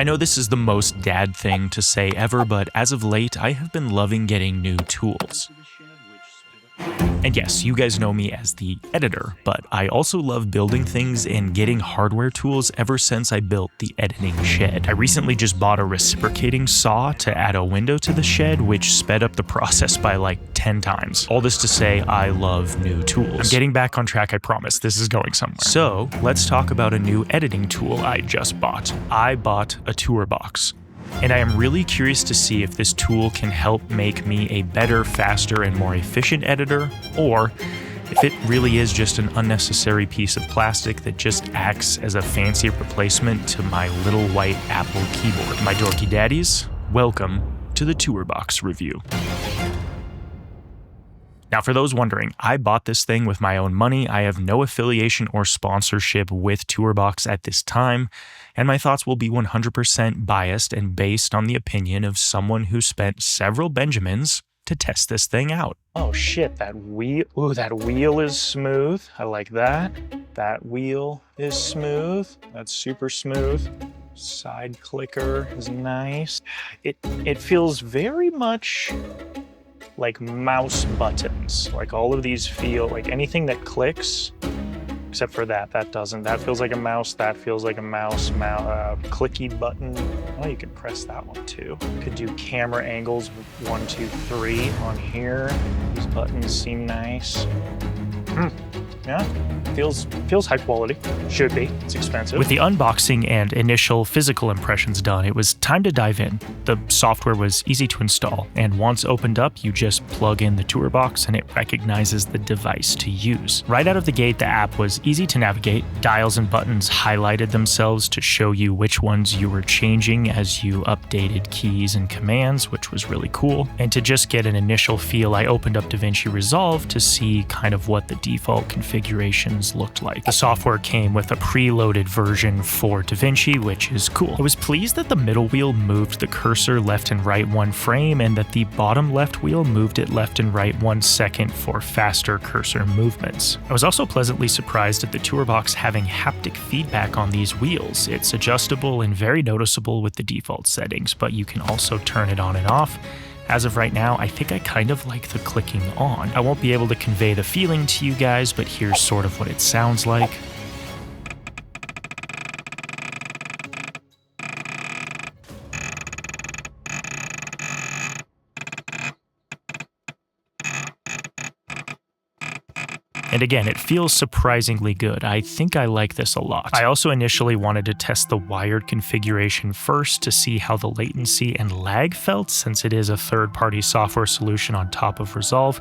I know this is the most dad thing to say ever, but as of late, I have been loving getting new tools. And yes, you guys know me as the editor, but I also love building things and getting hardware tools ever since I built the editing shed. I recently just bought a reciprocating saw to add a window to the shed, which sped up the process by like 10 times. All this to say, I love new tools. I'm getting back on track, I promise. This is going somewhere. So let's talk about a new editing tool I just bought. I bought a TourBox. And I am really curious to see if this tool can help make me a better, faster, and more efficient editor, or if it really is just an unnecessary piece of plastic that just acts as a fancy replacement to my little white Apple keyboard. My dorky daddies, welcome to the TourBox review. Now, for those wondering, I bought this thing with my own money. I have no affiliation or sponsorship with TourBox at this time, and my thoughts will be 100% biased and based on the opinion of someone who spent several Benjamins to test this thing out. Oh shit, that wheel, ooh, that wheel is smooth. I like that. That wheel is smooth. That's super smooth. Side clicker is nice. It feels very much like mouse buttons. Like all of these feel like anything that clicks, except for that doesn't. That feels like a mouse, that feels like a mouse. Clicky button. Oh, you can press that one too. Could do camera angles with 1, 2, 3 on here. These buttons seem nice. Yeah, feels high quality. Should be. It's expensive. With the unboxing and initial physical impressions done, it was time to dive in. The software was easy to install, and once opened up, you just plug in the TourBox and it recognizes the device to use. Right out of the gate, the app was easy to navigate. Dials and buttons highlighted themselves to show you which ones you were changing as you updated keys and commands, which was really cool. And to just get an initial feel, I opened up DaVinci Resolve to see kind of what the default configurations looked like. The software came with a preloaded version for DaVinci, which is cool. I was pleased that the middle wheel moved the cursor left and right 1 frame, and that the bottom left wheel moved it left and right 1 second for faster cursor movements. I was also pleasantly surprised at the TourBox having haptic feedback on these wheels. It's adjustable and very noticeable with the default settings, but you can also turn it on and off. As of right now, I think I kind of like the clicking on. I won't be able to convey the feeling to you guys, but here's sort of what it sounds like. And again, it feels surprisingly good. I think I like this a lot. I also initially wanted to test the wired configuration first to see how the latency and lag felt, since it is a third-party software solution on top of Resolve.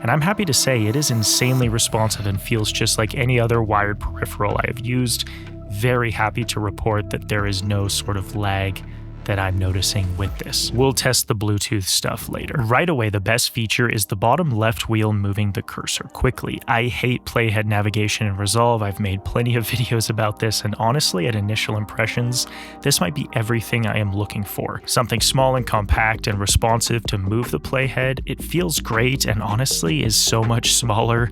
And I'm happy to say it is insanely responsive and feels just like any other wired peripheral I have used. Very happy to report that there is no sort of lag that I'm noticing with this. We'll test the Bluetooth stuff later. Right away, the best feature is the bottom left wheel moving the cursor quickly. I hate playhead navigation in Resolve. I've made plenty of videos about this, and honestly, at initial impressions, this might be everything I am looking for. Something small and compact and responsive to move the playhead. It feels great, and honestly is so much smaller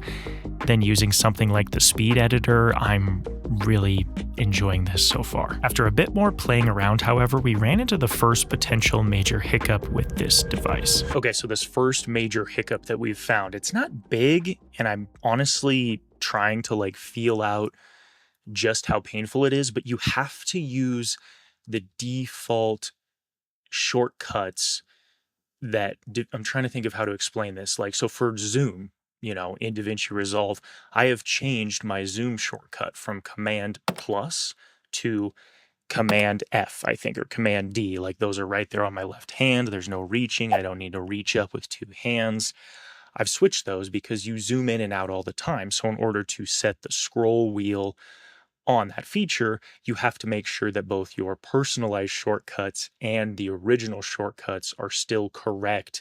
than using something like the Speed Editor. I'm really enjoying this so far. After a bit more playing around, however, we ran into the first potential major hiccup with this device. Okay, so this first major hiccup that we've found, it's not big, and I'm honestly trying to like feel out just how painful it is, but you have to use the default shortcuts that I'm trying to think of how to explain this. Like, so for zoom, in DaVinci Resolve, I have changed my zoom shortcut from Command plus to Command F, I think, or Command D. Like, those are right there on my left hand. There's no reaching. I don't need to reach up with 2 hands. I've switched those because you zoom in and out all the time. So in order to set the scroll wheel on that feature, you have to make sure that both your personalized shortcuts and the original shortcuts are still correct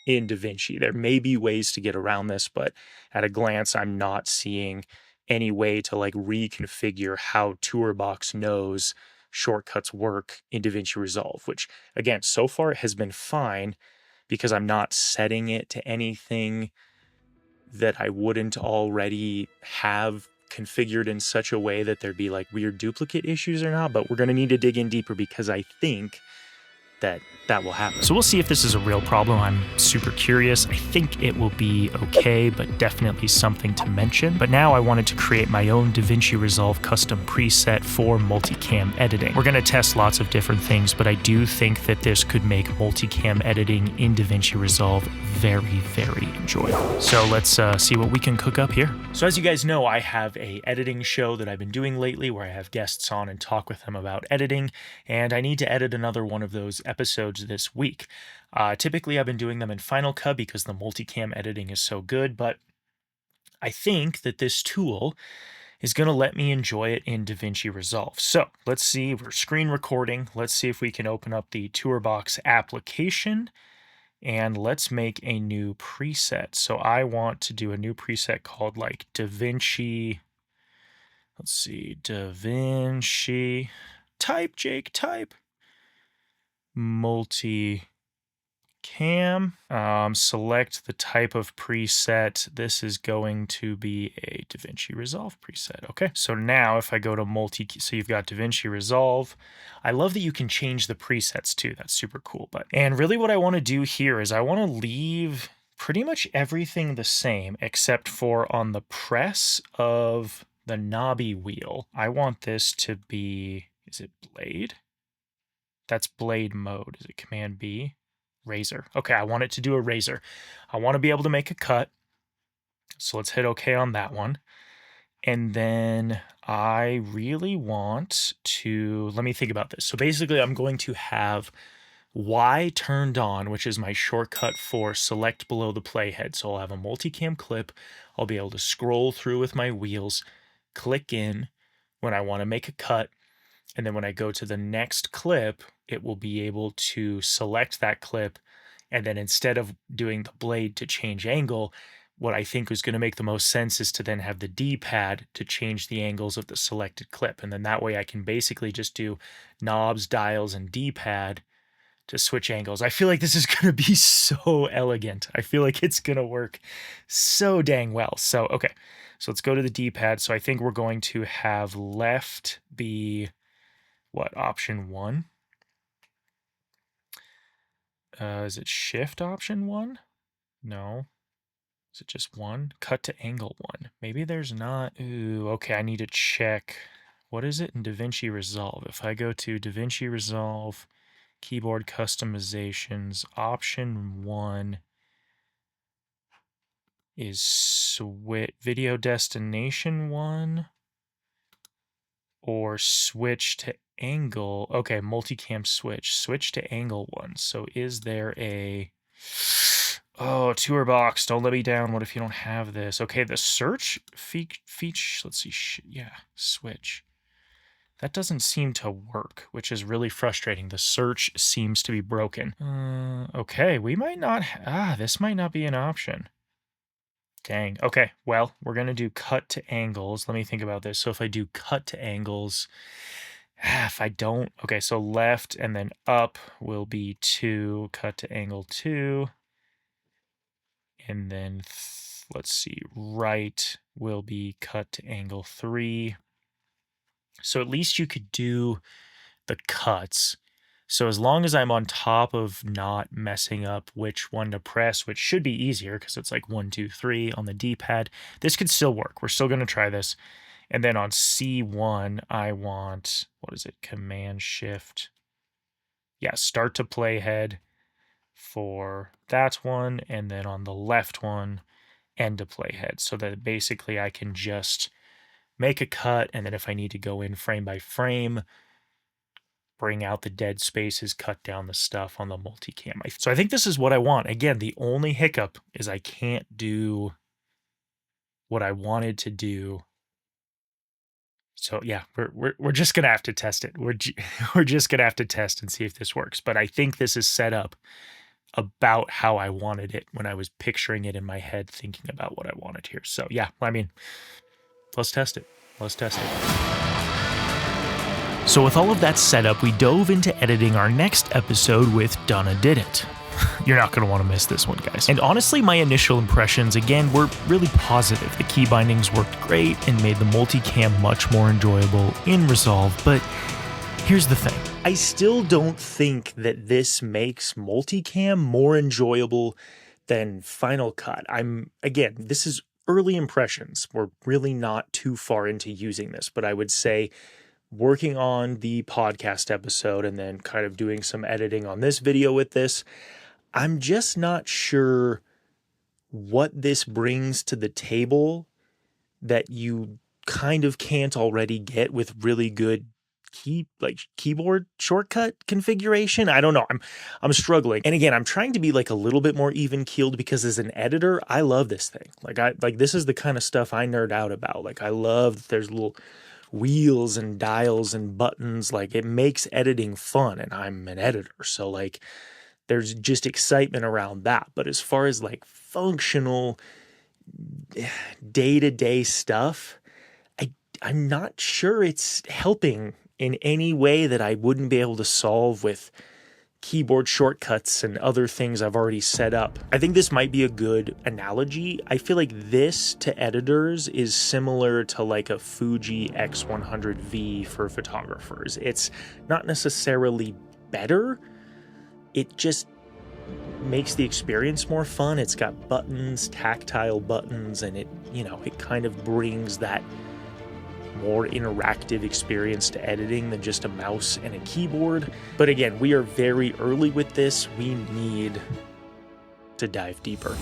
in DaVinci. There may be ways to get around this, but at a glance, I'm not seeing any way to like reconfigure how TourBox knows shortcuts work in DaVinci Resolve, which again, so far has been fine because I'm not setting it to anything that I wouldn't already have configured in such a way that there'd be like weird duplicate issues or not, but we're going to need to dig in deeper because I think that will happen. So we'll see if this is a real problem. I'm super curious. I think it will be okay, but definitely something to mention. But now I wanted to create my own DaVinci Resolve custom preset for multicam editing. We're gonna test lots of different things, but I do think that this could make multicam editing in DaVinci Resolve very, very enjoyable. So let's see what we can cook up here. So as you guys know, I have a editing show that I've been doing lately where I have guests on and talk with them about editing, and I need to edit another one of those episodes this week. Typically, I've been doing them in Final Cut because the multicam editing is so good, but I think that this tool is going to let me enjoy it in DaVinci Resolve. So let's see, we're screen recording. Let's see if we can open up the TourBox application and let's make a new preset. So I want to do a new preset called like DaVinci. Let's see, DaVinci. Type, Jake, type. Multicam. Select the type of preset. This is going to be a DaVinci Resolve preset. Okay, so now if I go to so you've got DaVinci Resolve. I love that you can change the presets too. That's super cool. And really what I want to do here is I want to leave pretty much everything the same except for on the press of the knobby wheel. I want this to be, is it blade? That's blade mode. Is it Command B? Razor. Okay, I want it to do a razor. I want to be able to make a cut. So let's hit OK on that one. And then I really want to, let me think about this. So basically I'm going to have Y turned on, which is my shortcut for select below the playhead. So I'll have a multicam clip. I'll be able to scroll through with my wheels, click in when I want to make a cut. And then when I go to the next clip, it will be able to select that clip. And then instead of doing the blade to change angle, what I think is going to make the most sense is to then have the D-pad to change the angles of the selected clip. And then that way I can basically just do knobs, dials, and D-pad to switch angles. I feel like this is going to be so elegant. I feel like it's going to work so dang well. So, okay. So let's go to the D-pad. So I think we're going to have left be, what, option 1? Is it shift option 1? No. Is it just 1? Cut to angle 1. Maybe there's not. Ooh, okay, I need to check. What is it in DaVinci Resolve? If I go to DaVinci Resolve, keyboard customizations, option 1 is switch video destination 1 or switch to angle. Okay, multicam switch to angle 1. So is there a, oh, TourBox, don't let me down. What if you don't have this? Okay, the search feature, let's see, yeah, switch. That doesn't seem to work, which is really frustrating. The search seems to be broken. Okay, we might not, this might not be an option. Dang. Okay, well, we're going to do cut to angles. Let me think about this. So if I do cut to angles, if I don't, okay, so left and then up will be 2, cut to angle 2. And then, let's see, right will be cut to angle 3. So at least you could do the cuts. So as long as I'm on top of not messing up which one to press, which should be easier because it's like 1, 2, 3 on the D-pad, this could still work. We're still going to try this. And then on C1, I want, what is it, Command Shift. Yeah, start to playhead for that one. And then on the left one, end to playhead. So that basically I can just make a cut. And then if I need to go in frame by frame, bring out the dead spaces, cut down the stuff on the multicam. So I think this is what I want. Again, the only hiccup is I can't do what I wanted to do. So yeah, we're just gonna have to test it. We're just gonna have to test and see if this works. But I think this is set up about how I wanted it when I was picturing it in my head, thinking about what I wanted here. So yeah, I mean, let's test it. Let's test it. So with all of that set up, we dove into editing our next episode with Donna Did It. You're not going to want to miss this one, guys. And honestly, my initial impressions, again, were really positive. The key bindings worked great and made the multicam much more enjoyable in Resolve, but here's the thing. I still don't think that this makes multicam more enjoyable than Final Cut. Again, this is early impressions. We're really not too far into using this, but I would say working on the podcast episode and then kind of doing some editing on this video with this, I'm just not sure what this brings to the table that you kind of can't already get with really good keyboard shortcut configuration. I don't know. I'm struggling. And again, I'm trying to be like a little bit more even keeled because as an editor, I love this thing. Like this is the kind of stuff I nerd out about. Like I love that there's little wheels and dials and buttons. Like it makes editing fun, and I'm an editor. So like there's just excitement around that. But as far as like functional day-to-day stuff, I'm not sure it's helping in any way that I wouldn't be able to solve with keyboard shortcuts and other things I've already set up. I think this might be a good analogy. I feel like this to editors is similar to like a Fuji X100V for photographers. It's not necessarily better. It just makes the experience more fun. It's got buttons, tactile buttons, and it kind of brings that more interactive experience to editing than just a mouse and a keyboard. But again, we are very early with this. We need to dive deeper.